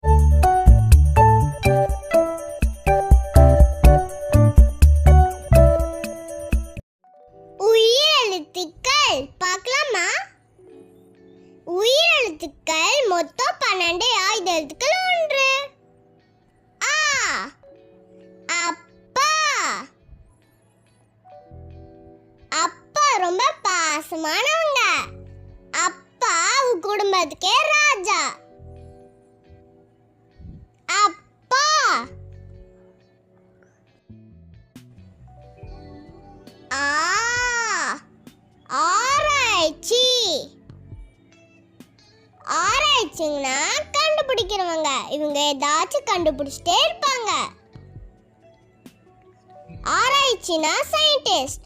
உயிரெழுத்துக்கள் பார்க்கலாமா? உயிரெழுத்துக்கள் மொத்தம் 12 ஆயுத எழுத்துக்கள் ஒன்று. ஆ. அப்பா. அப்பா ரொம்ப பாசமானவங்க. அப்பா குடும்பத்துக்கே ராஜா. அப்பா. ஆ. ஆராய்ச்சி. ஆராய்ச்சிங்கன்னா கண்டுபிடிக்கிறவங்க. இவங்க ஏதாச்சும் கண்டுபிடிச்சிட்டே இருப்பாங்க. ஆராய்ச்சினா சயின்டிஸ்ட்.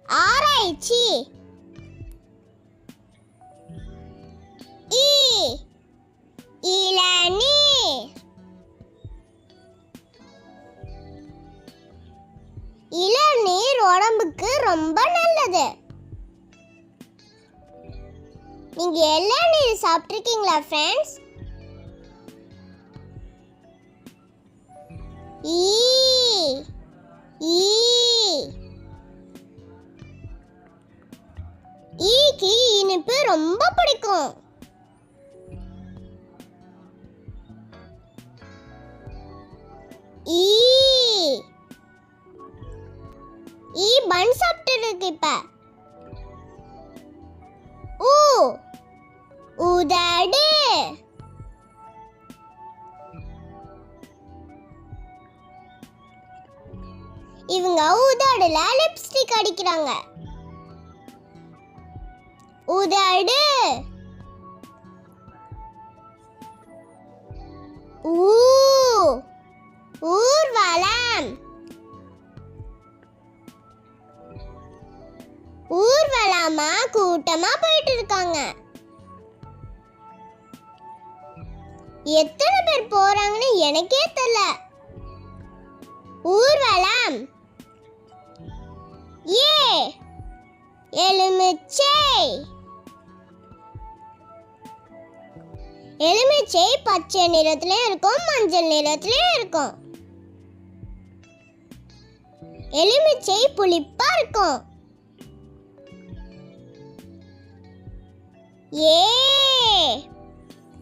ஆராய்ச்சி. இ. இளநீர். இளநீர் உடம்புக்கு ரொம்ப நல்லது. நீங்க இளநீர் சாப்பிட்டிருக்கீங்களா ஃப்ரெண்ட்ஸ்? ஈக்கு இனிப்பு ரொம்ப பிடிக்கும். ஈ பன் சாப்பிட்டு இருக்கு இப்ப. உதடு. இவங்க உதடுல லிப்ஸ்டிக் அடிக்கிறாங்க. உதடு. ஊர்வலம். ஊர்வலமா கூட்டமா போயிட்டு இருக்காங்க. எத்தனை பேர் போறாங்கன்னு எனக்கே தெரியல. ஊர்வலம். எலுமிச்சை. எலுமிச்சை பச்சை நிறத்திலயும் இருக்கும், மஞ்சள் நிறத்திலயும் இருக்கும். எலுமிச்சை புளிப்பா இருக்கும்.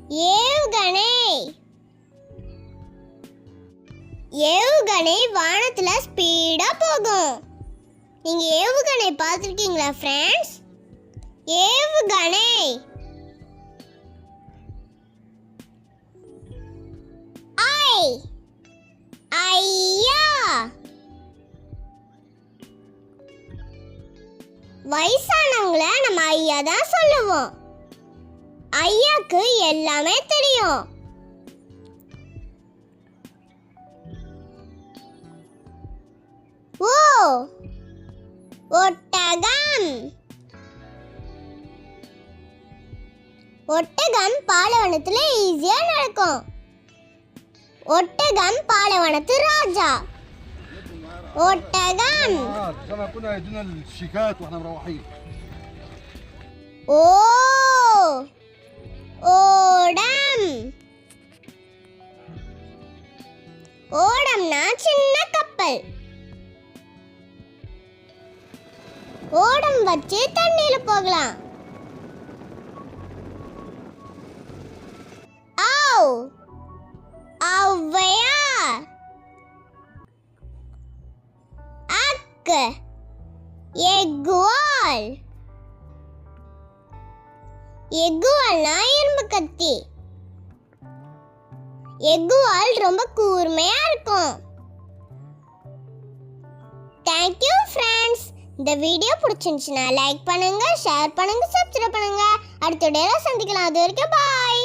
ஏவுகணை. ஏவுகணை வானத்துல ஸ்பீடா போகும். நீங்க ஏவுகணை பார்த்திருக்கீங்களா ஃப்ரெண்ட்ஸ்? ஏவுகணை. ஐயா. வயசானவங்கள நம்ம ஐயா தான் சொல்லுவோம். ஐயாக்கு எல்லாமே தெரியும். ஒட்டகம். ஒட்டகம் பாலைவனத்துல ஈஸியா நடக்கும். ஒட்டகம் பாலைவனத்து ராஜா. ஒட்டகம். ஓடம். ஓடம்னா சின்ன கப்பல். ஓடம் வச்சு தண்ணியில போகலாம். ஔவையார். அக்கு. எக்குவால். எக்குவால்னா இரும்பு கத்தி. எக்குவால் ரொம்ப கூர்மையா இருக்கும். Thank you friends. இந்த வீடியோ பிடிச்சிருந்துச்சுன்னா லைக் பண்ணுங்க, ஷேர் பண்ணுங்க, சப்ஸ்கிரைப் பண்ணுங்க. அடுத்த வீடியோல சந்திக்கலாம். அது வரைக்கும் பாய்.